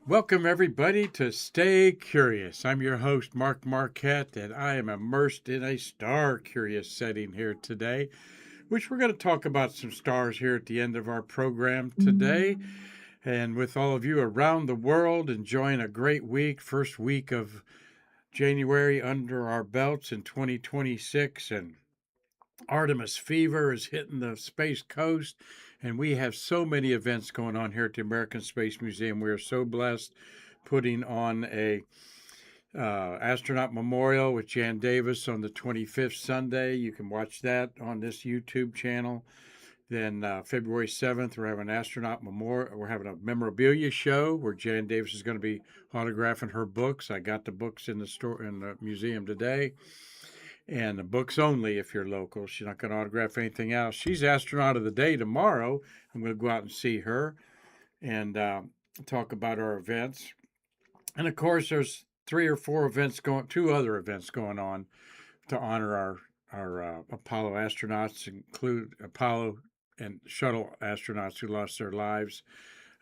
Welcome, everybody, to Stay Curious. I'm your host, Mark Marquette, and I am immersed in a star curious setting here today, which we're going to talk about some stars here at the end of our program today. And with all of you around the world enjoying a great week, first week of January under our belts in 2026, and Artemis fever is hitting the Space Coast, and we have so many events going on here at the American Space Museum. We are so blessed putting on a astronaut memorial with Jan Davis on the 25th Sunday. You can watch that on this YouTube channel. Then February 7th, we're having an astronaut memorial. We're having a memorabilia show where Jan Davis is going to be autographing her books. I got the books in the store in the museum today, and the books only if you're local. She's not going to autograph anything else. She's astronaut of the day tomorrow. I'm going to go out and see her and talk about our events. And of course, there's two other events going on to honor our Apollo astronauts, include Apollo and shuttle astronauts who lost their lives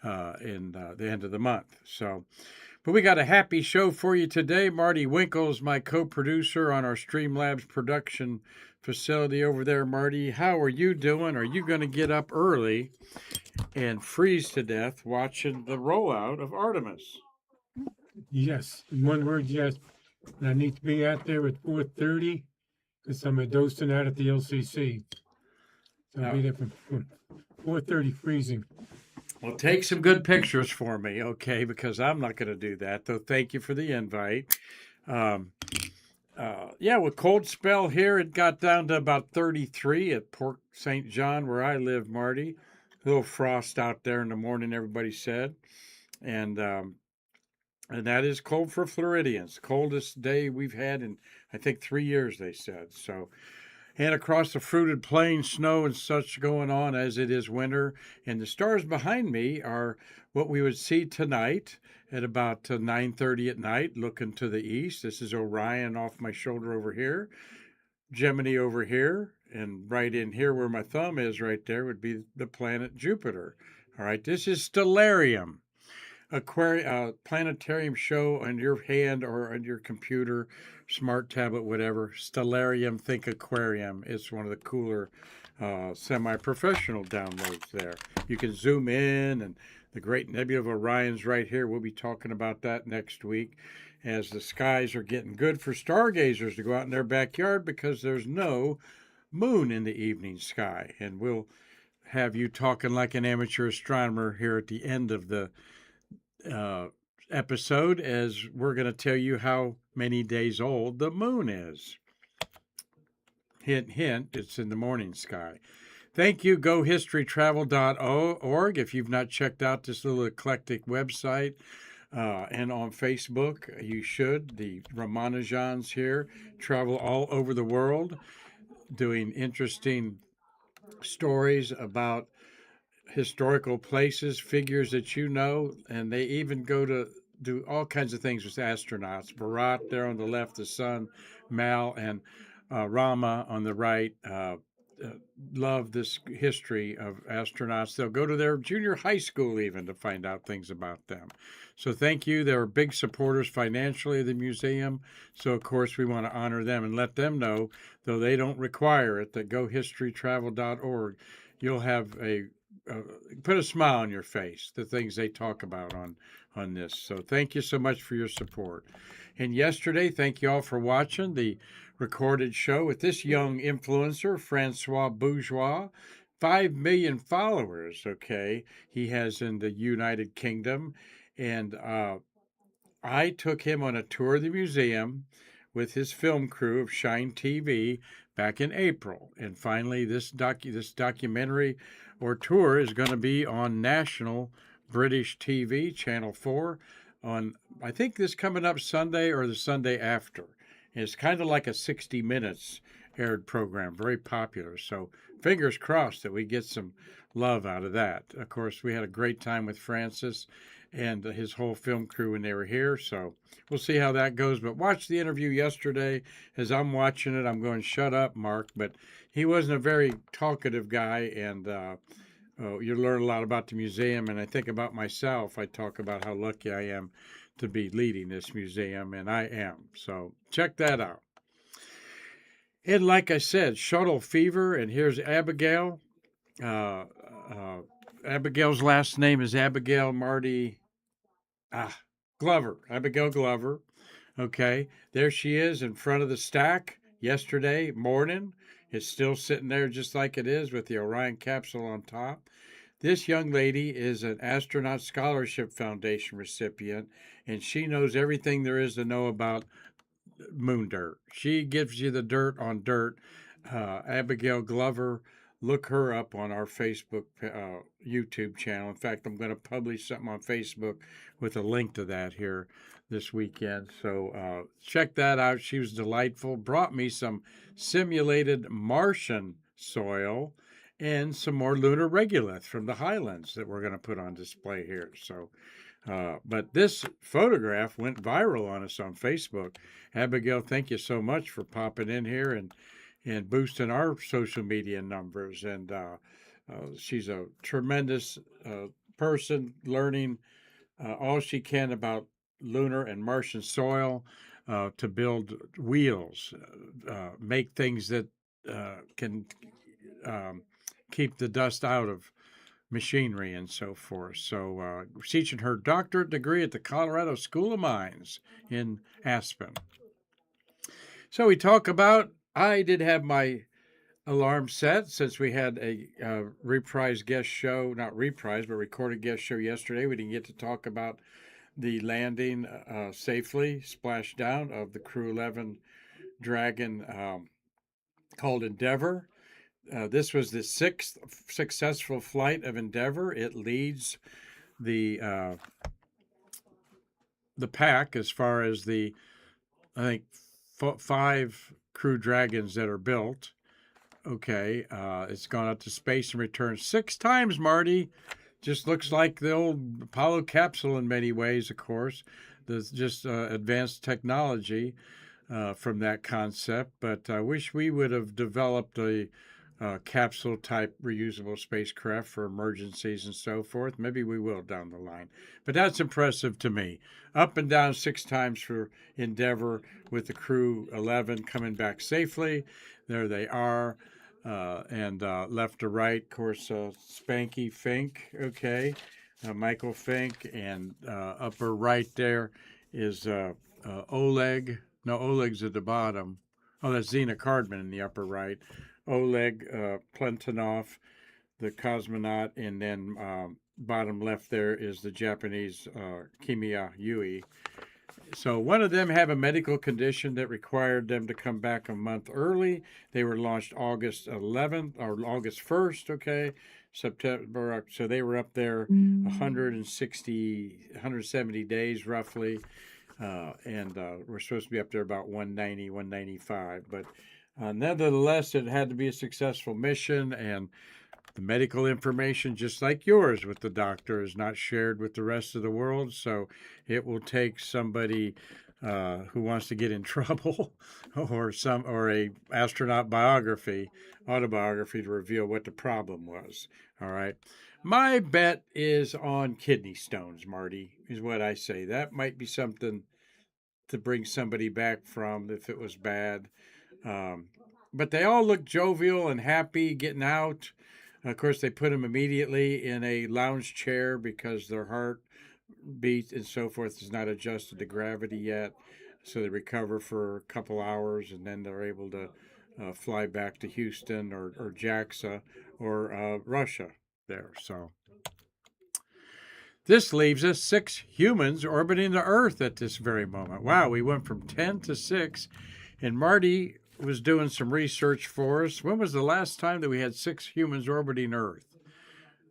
in the end of the month. But we got a happy show for you today. Marty Winkle's my co-producer on our Streamlabs production facility over there. Marty, how are you doing? Are you going to get up early and freeze to death watching the rollout of Artemis? Yes, in one word, yes. And I need to be out there at 4:30 because I'm a docent out at the LCC. So I'll be there from 4:30 freezing. Well, take some good pictures for me, okay? Because I'm not going to do that, though. Thank you for the invite. With cold spell here, it got down to about 33 at Port St. John, where I live, Marty. A little frost out there in the morning, everybody said. And that is cold for Floridians. Coldest day we've had in, I think, 3 years, they said. So, and across the fruited plain, snow and such going on as it is winter. And the stars behind me are what we would see tonight at about 9:30 at night, looking to the east. This is Orion off my shoulder over here, Gemini over here, and right in here where my thumb is right there would be the planet Jupiter. All right, this is Stellarium. Planetarium show on your hand or on your computer, smart tablet, whatever. Stellarium, think aquarium. It's one of the cooler semi-professional downloads there. You can zoom in, and the great nebula of Orion's right here. We'll be talking about that next week as the skies are getting good for stargazers to go out in their backyard because there's no moon in the evening sky. And we'll have you talking like an amateur astronomer here at the end of the episode, as we're going to tell you how many days old the moon is. Hint, hint, it's in the morning sky. Thank you, gohistorytravel.org. If you've not checked out this little eclectic website, and on Facebook, you should. The Ramanujans here travel all over the world doing interesting stories about historical places, figures that you know, and they even go to do all kinds of things with astronauts. Bharat there on the left, the sun, Mal, and Rama on the right. Love this history of astronauts. They'll go to their junior high school even to find out things about them. So thank you. They're big supporters financially of the museum. So, of course, we want to honor them and let them know, though they don't require it, that gohistorytravel.org, you'll have put a smile on your face, the things they talk about on this. So thank you so much for your support. And yesterday, thank you all for watching the recorded show with this young influencer, Francois Bourgeois. 5 million followers, okay, he has in the United Kingdom. And I took him on a tour of the museum with his film crew of Shine TV back in April. And finally, this documentary or tour is going to be on national British TV, Channel 4, on, I think, this coming up Sunday or the Sunday after. And it's kind of like a 60 Minutes aired program, very popular. So fingers crossed that we get some love out of that. Of course, we had a great time with Francis and his whole film crew when they were here. So we'll see how that goes. But watch the interview yesterday. As I'm watching it, I'm going, shut up, Mark. But he wasn't a very talkative guy, and you learn a lot about the museum. And I think about myself. I talk about how lucky I am to be leading this museum, and I am. So check that out. And like I said, shuttle fever. And here's Abigail. Uh, uh, Abigail's last name is Abigail Marty Glover. Abigail Glover. Okay, there she is in front of the stack yesterday morning. It's still sitting there just like it is with the Orion capsule on top. This young lady is an Astronaut Scholarship Foundation recipient, and she knows everything there is to know about moon dirt. She gives you the dirt on dirt. Abigail Glover, look her up on our Facebook, YouTube channel. In fact, I'm going to publish something on Facebook with a link to that here this weekend. So check that out. She was delightful. Brought me some simulated Martian soil and some more lunar regolith from the highlands that we're going to put on display here. So, but this photograph went viral on us on Facebook. Abigail, thank you so much for popping in here and boosting our social media numbers. And she's a tremendous person, learning all she can about lunar and Martian soil to build wheels, make things that can keep the dust out of machinery and so forth. So teaching her doctorate degree at the Colorado School of Mines in Aspen. So we talk about, I did have my alarm set since we had a reprise guest show, not reprise, but recorded guest show yesterday. We didn't get to talk about the landing safely, splashdown of the Crew 11 Dragon called Endeavor. This was the 6th successful flight of Endeavor. It leads the pack as far as the, I think, 5 Crew Dragons that are built. Okay, it's gone up to space and returned 6 times, Marty. Just looks like the old Apollo capsule in many ways, of course. There's just advanced technology from that concept. But I wish we would have developed a capsule-type reusable spacecraft for emergencies and so forth. Maybe we will down the line. But that's impressive to me. Up and down 6 times for Endeavor with the Crew 11 coming back safely. There they are. And left to right, of course, Spanky Fink, okay, Michael Fink, and upper right there is Oleg. No, Oleg's at the bottom. Oh, that's Zena Cardman in the upper right. Oleg Plentonov, the cosmonaut, and then bottom left there is the Japanese Kimiya Yui. So one of them have a medical condition that required them to come back a month early. They were launched August 11th or August 1st, okay, September. So they were up there 170 days roughly. And we're supposed to be up there about 190, 195. But nevertheless, it had to be a successful mission, and the medical information, just like yours with the doctor, is not shared with the rest of the world. So it will take somebody who wants to get in trouble or a astronaut autobiography to reveal what the problem was. All right. My bet is on kidney stones, Marty, is what I say. That might be something to bring somebody back from if it was bad. But they all look jovial and happy getting out. Of course, they put them immediately in a lounge chair because their heart beat and so forth is not adjusted to gravity yet. So they recover for a couple hours, and then they're able to fly back to Houston or JAXA or Russia there. So this leaves us 6 humans orbiting the Earth at this very moment. Wow, we went from 10 to 6. And Marty was doing some research for us. When was the last time that we had 6 humans orbiting Earth?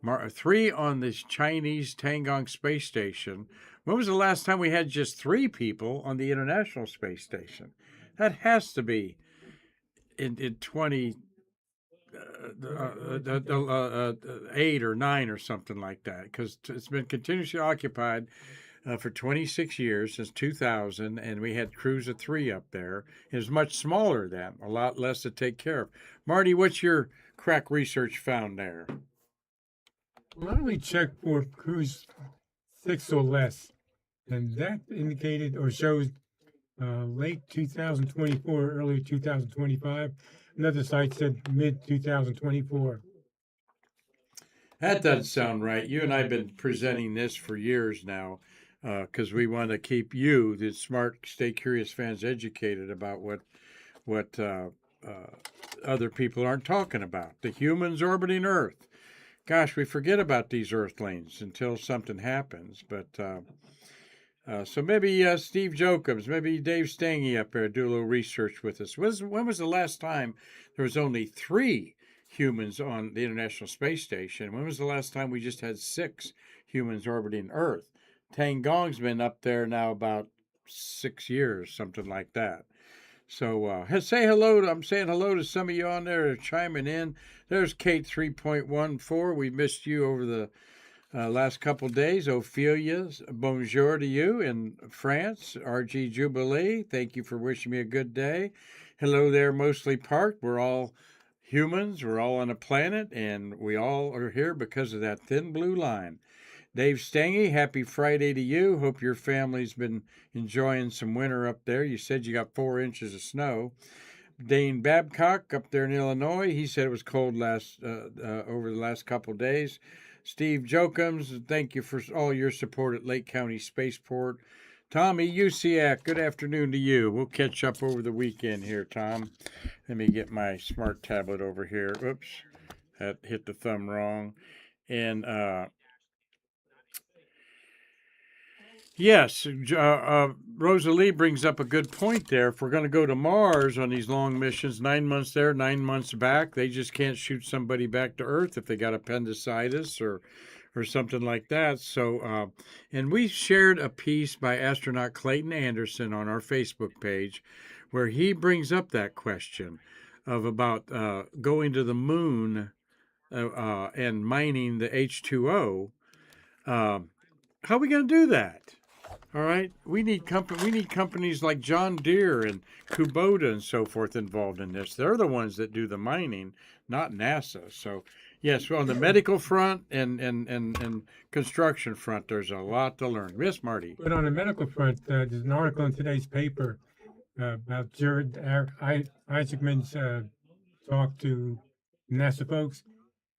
3 on this Chinese Tiangong space station. When was the last time we had just 3 people on the International Space Station? That has to be in 8 or 9 or something like that, because it's been continuously occupied for 26 years, since 2000, and we had crews of 3 up there. It was much smaller then, a lot less to take care of. Marty, what's your crack research found there? Why don't we check for cruise 6 or less? And that indicated or shows late 2024, early 2025. Another site said mid 2024. That doesn't sound right. You and I have been presenting this for years now because we want to keep you, the smart, stay curious fans, educated about what other people aren't talking about. The humans orbiting Earth. Gosh, we forget about these Earthlings until something happens. So maybe Steve Jokums, maybe Dave Stange up there do a little research with us. When was the last time there was only 3 humans on the International Space Station? When was the last time we just had 6 humans orbiting Earth? Tang Gong's been up there now about 6 years, something like that. So say hello I'm saying hello to some of you on there chiming in. There's Kate 3.14. We missed you over the last couple days. Ophelia, bonjour to you in France. RG Jubilee, thank you for wishing me a good day. Hello there, Mostly Parked. We're all humans. We're all on a planet, and we all are here because of that thin blue line. Dave Stange, happy Friday to you. Hope your family's been enjoying some winter up there. You said you got 4 inches of snow. Dane Babcock up there in Illinois, he said it was cold over the last couple of days. Steve Jokums, thank you for all your support at Lake County Spaceport. Tommy Usiak, good afternoon to you. We'll catch up over the weekend here, Tom. Let me get my smart tablet over here. Oops, that hit the thumb wrong. And yes, Rosalie brings up a good point there. If we're going to go to Mars on these long missions, 9 months there, 9 months back, they just can't shoot somebody back to Earth if they got appendicitis or something like that. So, and we shared a piece by astronaut Clayton Anderson on our Facebook page where he brings up that question of about going to the moon and mining the H2O. How are we going to do that? All right, we need companies like John Deere and Kubota and so forth involved in this. They're the ones that do the mining, not NASA. So, yes, on the medical front and construction front, there's a lot to learn. Yes, Marty. But on the medical front, there's an article in today's paper about Jared Isaacman's talk to NASA folks,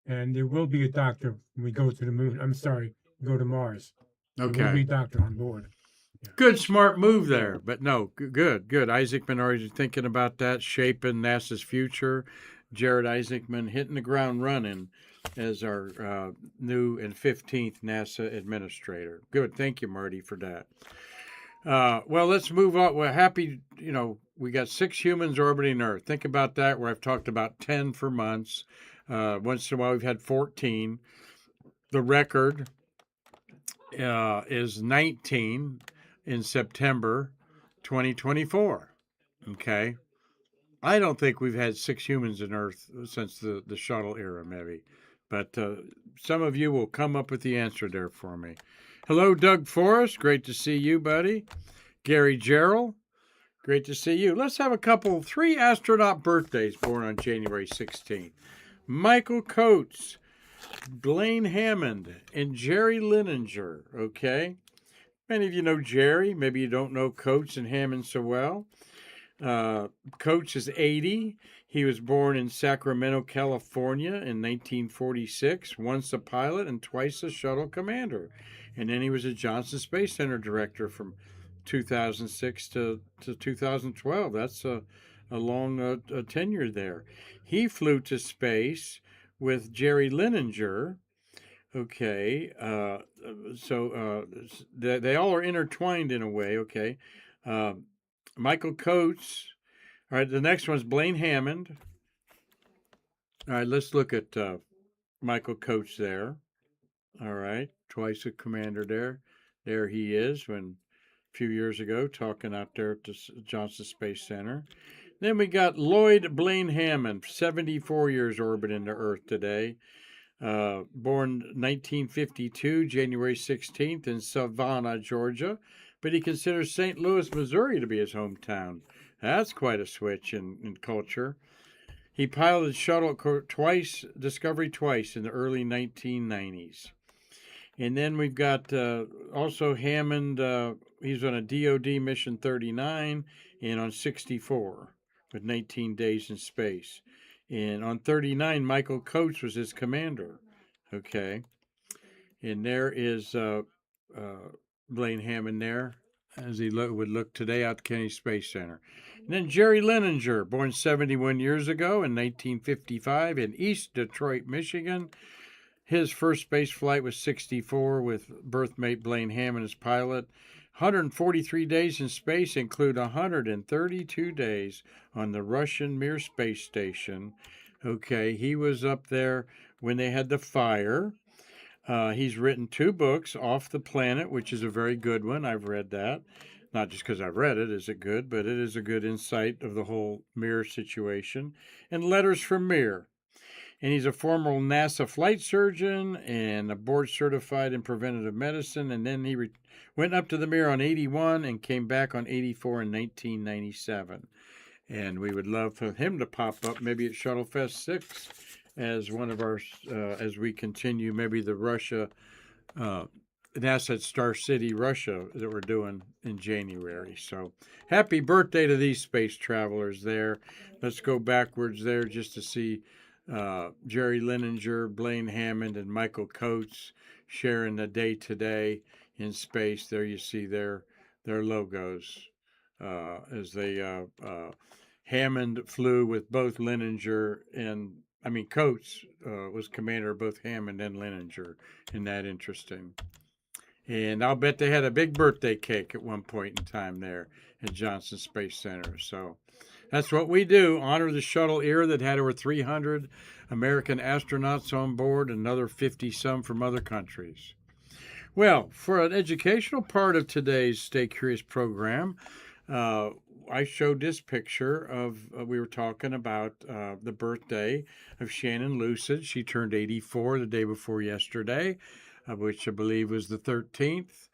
and there will be a doctor when we go to the moon. I'm sorry, go to Mars. There will be Okay. a doctor on board. Good, smart move there. But no, good. Isaacman already thinking about that, shaping NASA's future. Jared Isaacman hitting the ground running as our new and 15th NASA administrator. Good. Thank you, Marty, for that. Well, let's move on. We're happy, we got 6 humans orbiting Earth. Think about that, where I've talked about 10 for months. Once in a while, we've had 14. The record is 19 in September 2024. Okay. I don't think we've had 6 humans in Earth since the shuttle era, maybe. But some of you will come up with the answer there for me. Hello, Doug Forrest. Great to see you, buddy. Gary Gerald. Great to see you. Let's have 3 astronaut birthdays born on January 16th. Michael Coates, Blaine Hammond, and Jerry Lininger. Okay. Many of you know Jerry. Maybe you don't know Coates and Hammond so well. Coates is 80. He was born in Sacramento, California in 1946, once a pilot and twice a shuttle commander. And then he was a Johnson Space Center director from 2006 to 2012. That's a long tenure there. He flew to space with Jerry Lininger. Okay, so they all are intertwined in a way. Okay, Michael Coates. All right, the next one's Blaine Hammond. All right, let's look at Michael Coates there. All right, twice a commander there. There he is when a few years ago talking out there at the Johnson Space Center. Then we got Lloyd Blaine Hammond, 74 years orbiting the Earth today. Born 1952, January 16th in Savannah, Georgia, but he considers St. Louis, Missouri to be his hometown. That's quite a switch in culture. He piloted shuttle twice, Discovery twice in the early 1990s. And then we've got also Hammond. He's on a DoD mission 39 and on 64 with 19 days in space. And on 39, Michael Coates was his commander. Okay. And there is Blaine Hammond there, as he would look today out at Kennedy Space Center. And then Jerry Leninger, born 71 years ago in 1955 in East Detroit, Michigan. His first space flight was 64 with birthmate Blaine Hammond as pilot. 143 days in space include 132 days on the Russian Mir space station. Okay, he was up there when they had the fire. He's written 2 books, Off the Planet, which is a very good one. I've read that. Not just because I've read it, is it good, but it is a good insight of the whole Mir situation. And Letters from Mir. And he's a former NASA flight surgeon and a board certified in preventative medicine. And then he went up to the Mir on 81 and came back on 84 in 1997. And we would love for him to pop up maybe at Shuttle Fest 6 as one of our, as we continue maybe the Russia, NASA at Star City, Russia that we're doing in January. So happy birthday to these space travelers there. Let's go backwards there just to see Jerry Leninger, Blaine Hammond, and Michael Coates sharing the day today in space. There you see their logos as they Hammond flew with both Leninger and Coates was commander of both Hammond and Leninger. Isn't that interesting? And I'll bet they had a big birthday cake at one point in time there at Johnson Space Center. So that's what we do, honor the shuttle era that had over 300 American astronauts on board, another 50-some from other countries. Well, for an educational part of today's Stay Curious program, I showed this picture of, we were talking about the birthday of Shannon Lucid. She turned 84 the day before yesterday, which I believe was the 13th.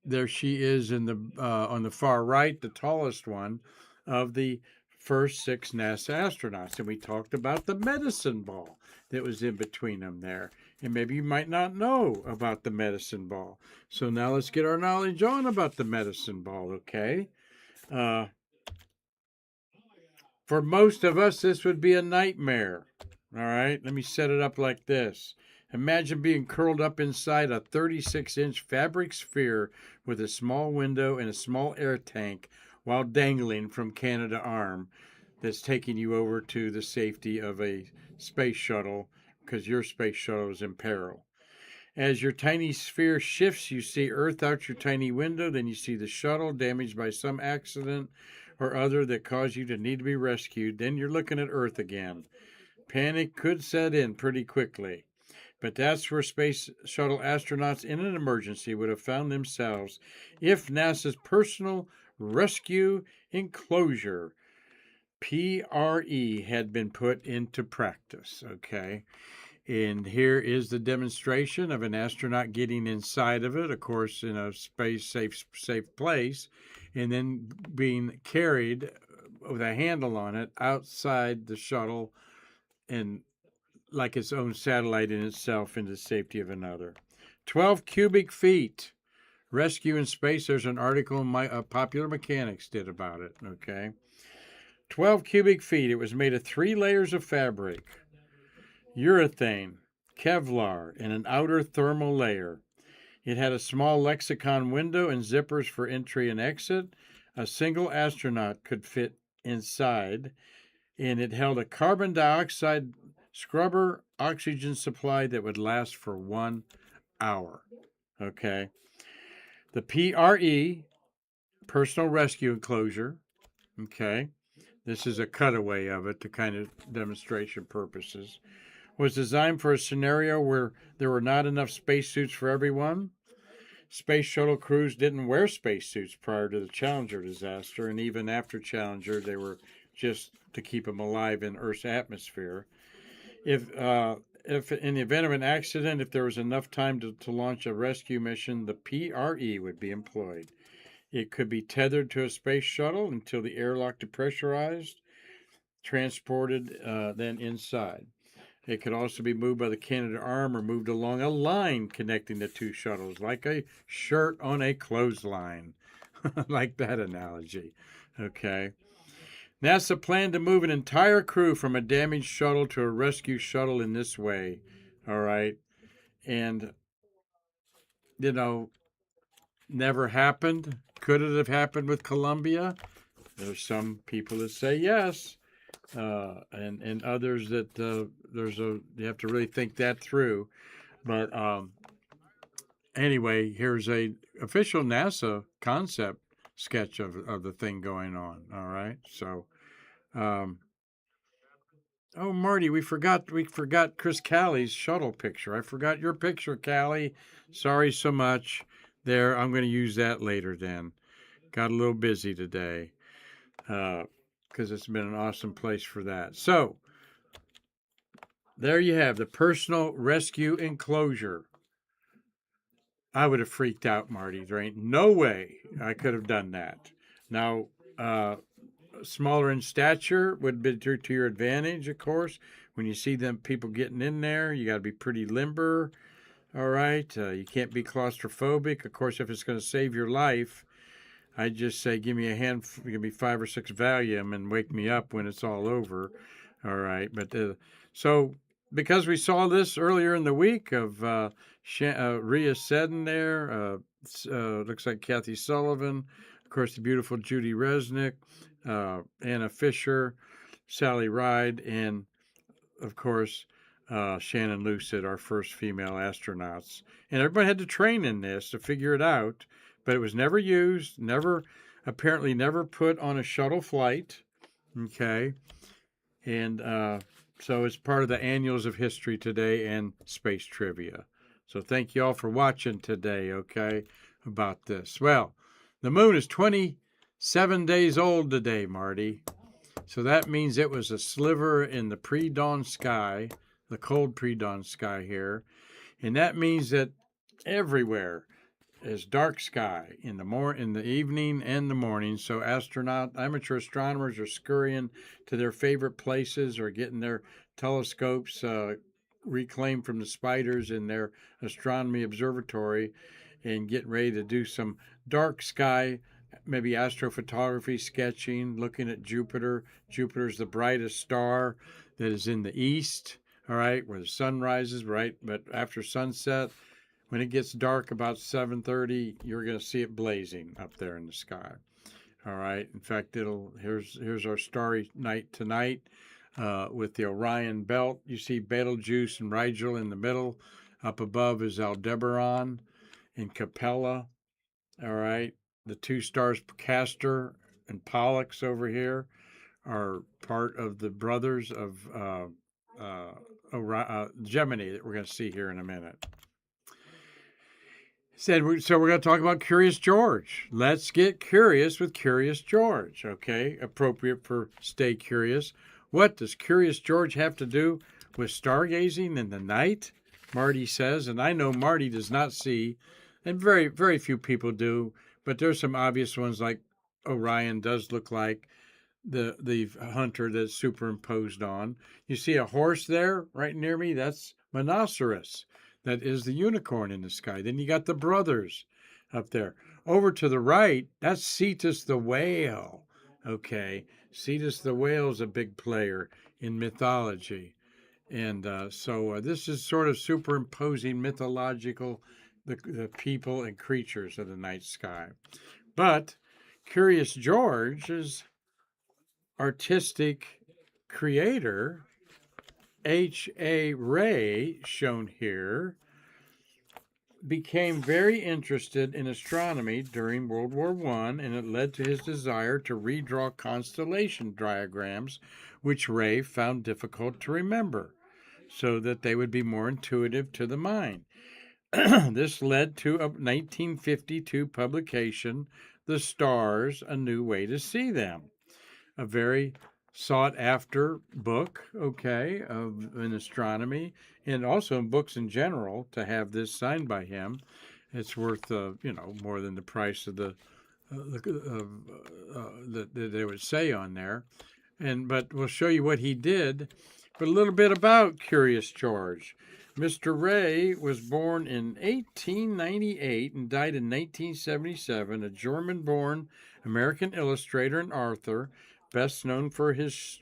There she is in the on the far right, the tallest one of the first 6 NASA astronauts. And we talked about the medicine ball that was in between them there. And maybe you might not know about the medicine ball. So now let's get our knowledge on about the medicine ball, okay? For most of us, this would be a nightmare. All right, let me set it up like this. Imagine being curled up inside a 36-inch fabric sphere with a small window and a small air tank while dangling from Canadarm that's taking you over to the safety of a space shuttle because your space shuttle is in peril. As your tiny sphere shifts, you see Earth out your tiny window, then you see the shuttle damaged by some accident or other that caused you to need to be rescued. Then you're looking at Earth again. Panic could set in pretty quickly. But that's where space shuttle astronauts in an emergency would have found themselves if NASA's Personal Rescue Enclosure, PRE, had been put into practice, okay? And here is the demonstration of an astronaut getting inside of it, of course, in a space safe place, and then being carried with a handle on it outside the shuttle and like its own satellite in itself into the safety of another. 12 cubic feet. Rescue in space. There's an article Popular Mechanics did about it, okay? 12 cubic feet. It was made of 3 layers of fabric. Urethane, Kevlar, and an outer thermal layer. It had a small lexicon window and zippers for entry and exit. A single astronaut could fit inside, and it held a carbon dioxide scrubber oxygen supply that would last for 1 hour. Okay. The PRE, Personal Rescue Enclosure, okay, this is a cutaway of it to kind of demonstration purposes, was designed for a scenario where there were not enough spacesuits for everyone. Space shuttle crews didn't wear spacesuits prior to the Challenger disaster, and even after Challenger, they were just to keep them alive in Earth's atmosphere. If in the event of an accident, if there was enough time to launch a rescue mission, the PRE would be employed. It could be tethered to a space shuttle until the airlock depressurized, transported then inside. It could also be moved by the Canadarm or moved along a line connecting the two shuttles, like a shirt on a clothesline. Like that analogy. Okay. NASA planned to move an entire crew from a damaged shuttle to a rescue shuttle in this way. All right. And, never happened. Could it have happened with Columbia? There's some people that say yes. And others that you have to really think that through. But anyway, here's a official NASA concept sketch of the thing going on. All right, so oh Marty, we forgot Chris Callie's shuttle picture. I forgot your picture, Callie. Sorry so much. There, I'm going to use that later. Then got a little busy today because it's been an awesome place for that. So there you have the personal rescue enclosure. I would have freaked out, Marty. There ain't no way I could have done that. Now, smaller in stature would be to your advantage, of course. When you see them people getting in there, you got to be pretty limber. All right, you can't be claustrophobic. Of course, if it's going to save your life, I just say give me 5 or 6 Valium and wake me up when it's all over. All right, but so because we saw this earlier in the week of Rhea Seddon there, looks like Kathy Sullivan, of course the beautiful Judy Resnick, Anna Fisher, Sally Ride, and of course Shannon Lucid, our first female astronauts. And everybody had to train in this to figure it out, but it was never used, apparently never put on a shuttle flight. Okay. And so it's part of the Annuals of History today and Space Trivia. So thank you all for watching today, okay, about this. Well, the moon is 27 days old today, Marty. So that means it was a sliver in the pre-dawn sky, the cold pre-dawn sky here. And that means that everywhere is dark sky in the evening and the morning. So amateur astronomers are scurrying to their favorite places or getting their telescopes reclaimed from the spiders in their astronomy observatory and getting ready to do some dark sky, maybe astrophotography sketching, looking at Jupiter. Jupiter's the brightest star that is in the east, all right, where the sun rises, right? But after sunset, when it gets dark about 7:30, you're going to see it blazing up there in the sky. All right. In fact, here's our starry night tonight with the Orion belt. You see Betelgeuse and Rigel in the middle. Up above is Aldebaran and Capella. All right. The two stars, Castor and Pollux over here, are part of the brothers of Gemini that we're going to see here in a minute. So we're going to talk about Curious George. Let's get curious with Curious George, okay? Appropriate for Stay Curious. What does Curious George have to do with stargazing in the night? Marty says, and I know Marty does not see, and very, very few people do, but there's some obvious ones like Orion does look like the hunter that's superimposed on. You see a horse there right near me? That's Monoceros. That is the unicorn in the sky. Then you got the brothers up there. Over to the right, that's Cetus the whale. Okay, Cetus the whale is a big player in mythology. And so this is sort of superimposing mythological, the people and creatures of the night sky. But Curious George's artistic creator, H.A. Rey, shown here, became very interested in astronomy during World War I, and it led to his desire to redraw constellation diagrams, which Rey found difficult to remember, so that they would be more intuitive to the mind. This led to a 1952 publication, The Stars, A New Way to See Them, a very sought-after book, okay, in astronomy, and also in books in general. To have this signed by him, it's worth, more than the price of that they would say on there. but we'll show you what he did. But a little bit about Curious George. Mr. Ray was born in 1898 and died in 1977, a German-born American illustrator and author, best known for his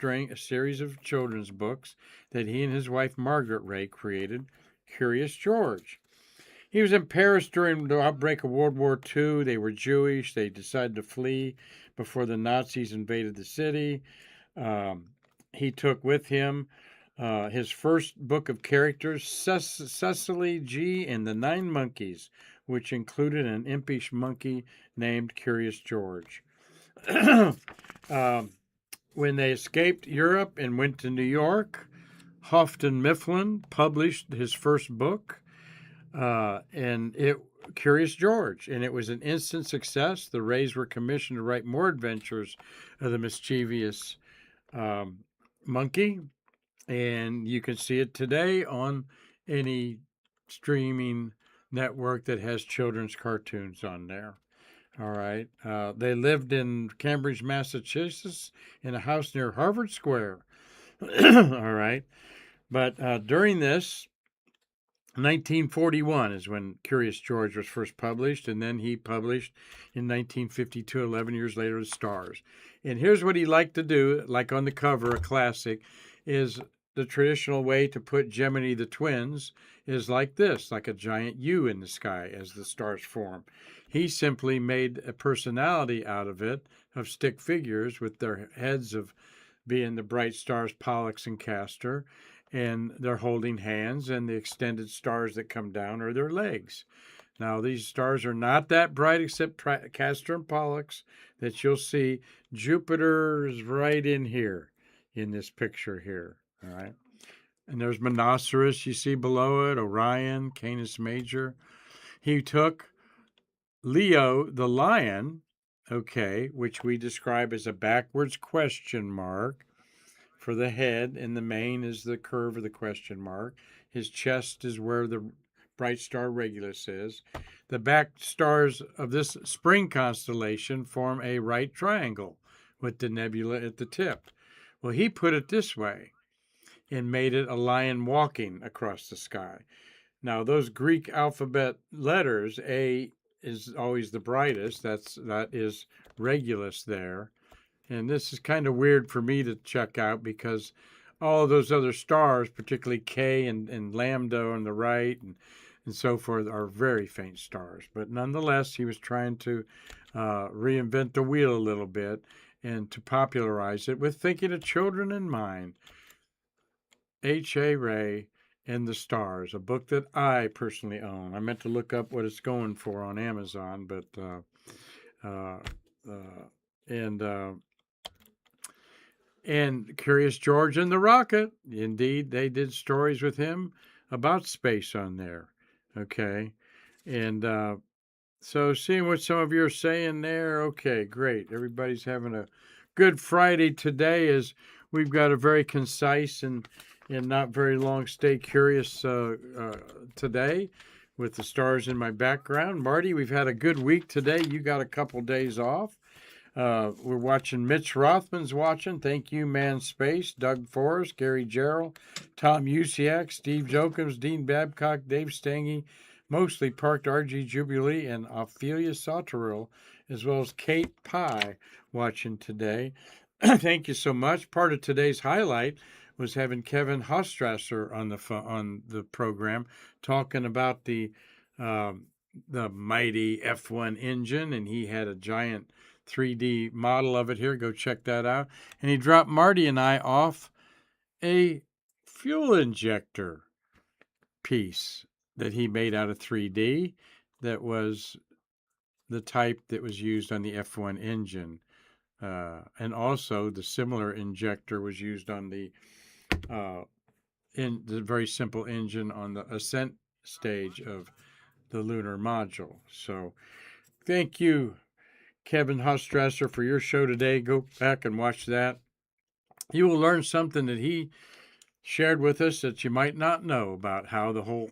a series of children's books that he and his wife Margaret Ray created, Curious George. He was in Paris during the outbreak of World War II. They were Jewish. They decided to flee before the Nazis invaded the city. He took with him his first book of characters, Cecily G. and the Nine Monkeys, which included an impish monkey named Curious George. When they escaped Europe and went to New York, Houghton Mifflin published his first book, Curious George, and it was an instant success. The Rays were commissioned to write more adventures of the mischievous monkey, and you can see it today on any streaming network that has children's cartoons on there. All right. They lived in Cambridge, Massachusetts, in a house near Harvard Square. All right. But during this, 1941 is when Curious George was first published, and then he published in 1952, 11 years later, The Stars. And here's what he liked to do, like on the cover, a classic, is the traditional way to put Gemini the twins is like this, like a giant U in the sky as the stars form. He simply made a personality out of it, of stick figures with their heads of being the bright stars Pollux and Castor, and they're holding hands, and the extended stars that come down are their legs. Now, these stars are not that bright except Castor and Pollux that you'll see. Jupiter is right in here, in this picture here, all right? And there's Monoceros, you see below it, Orion, Canis Major. He took Leo, the lion, okay, which we describe as a backwards question mark for the head, and the mane is the curve of the question mark. His chest is where the bright star Regulus is. The back stars of this spring constellation form a right triangle with the nebula at the tip. Well, he put it this way and made it a lion walking across the sky. Now, those Greek alphabet letters, A is always the brightest. That is Regulus there. And this is kind of weird for me to check out because all of those other stars, particularly K and Lambda on the right and so forth, are very faint stars. But nonetheless, he was trying to reinvent the wheel a little bit and to popularize it with thinking of children in mind. H.A. Ray and the Stars, a book that I personally own. I meant to look up what it's going for on Amazon, but and Curious George and the Rocket. Indeed, they did stories with him about space on there. Okay, and so seeing what some of you are saying there. Okay, great. Everybody's having a good Friday today. As we've got a very concise and not very long Stay Curious today with the stars in my background. Marty, we've had a good week today. You got a couple days off. We're watching. Mitch Rothman's watching. Thank you, Man Space, Doug Forrest, Gary Gerald, Tom Usiak, Steve Jokums, Dean Babcock, Dave Stange, mostly Parked RG Jubilee, and Ophelia Sauteril, as well as Kate Pye watching today. Thank you so much. Part of today's highlight was having Kevin Hostrasser on the program talking about the mighty F1 engine, and he had a giant 3D model of it here. Go check that out. And he dropped Marty and I off a fuel injector piece that he made out of 3D that was the type that was used on the F1 engine. And also the similar injector was used on the very simple engine on the ascent stage of the lunar module. So thank you, Kevin Hostrasser, for your show today. Go back and watch that. You will learn something that he shared with us that you might not know about how the whole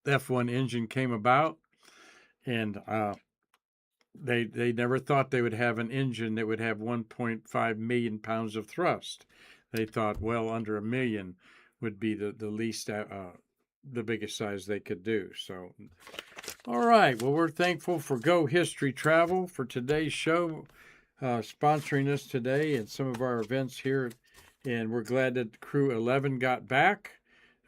F1 engine came about. And They never thought they would have an engine that would have 1.5 million pounds of thrust. They thought well under a million would be the least the biggest size they could do. So, all right. Well, we're thankful for Go History Travel for today's show, sponsoring us today and some of our events here. And we're glad that Crew 11 got back.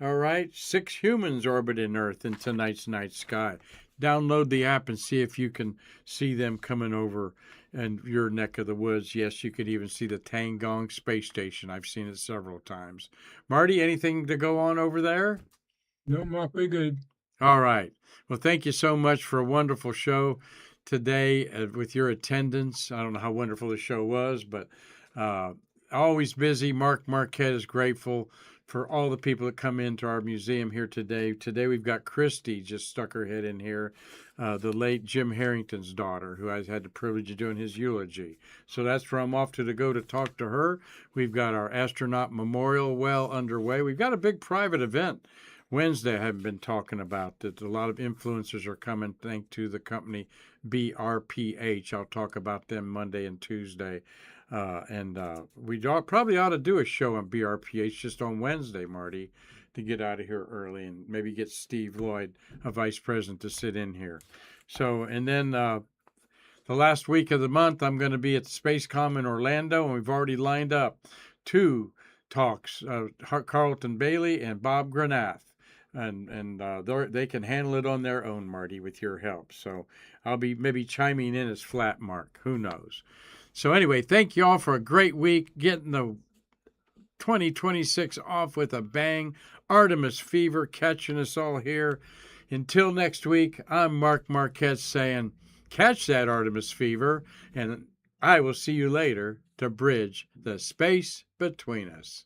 All right. 6 humans orbiting Earth in tonight's night sky. Download the app and see if you can see them coming over in your neck of the woods. Yes, you could even see the Tangong space station. I've seen it several times. Marty, anything to go on over there? No, Mark, we're good. All right. Well, thank you so much for a wonderful show today with your attendance. I don't know how wonderful the show was, but always busy. Mark Marquette is grateful for all the people that come into our museum here today. Today we've got Christy just stuck her head in here, the late Jim Harrington's daughter, who I had the privilege of doing his eulogy. So that's where I'm off to go to talk to her. We've got our astronaut memorial well underway. We've got a big private event Wednesday I haven't been talking about that a lot of influencers are coming thanks to the company BRPH. I'll talk about them Monday and Tuesday. We probably ought to do a show on BRPH just on Wednesday, Marty, to get out of here early and maybe get Steve Lloyd, a vice president, to sit in here. So, and then the last week of the month, I'm going to be at SpaceCom in Orlando, and we've already lined up 2 talks, Carlton Bailey and Bob Granath. And they can handle it on their own, Marty, with your help. So I'll be maybe chiming in as flat Mark. Who knows? So anyway, thank you all for a great week, getting the 2026 off with a bang. Artemis fever catching us all here. Until next week, I'm Mark Marquette saying, catch that Artemis fever, and I will see you later to bridge the space between us.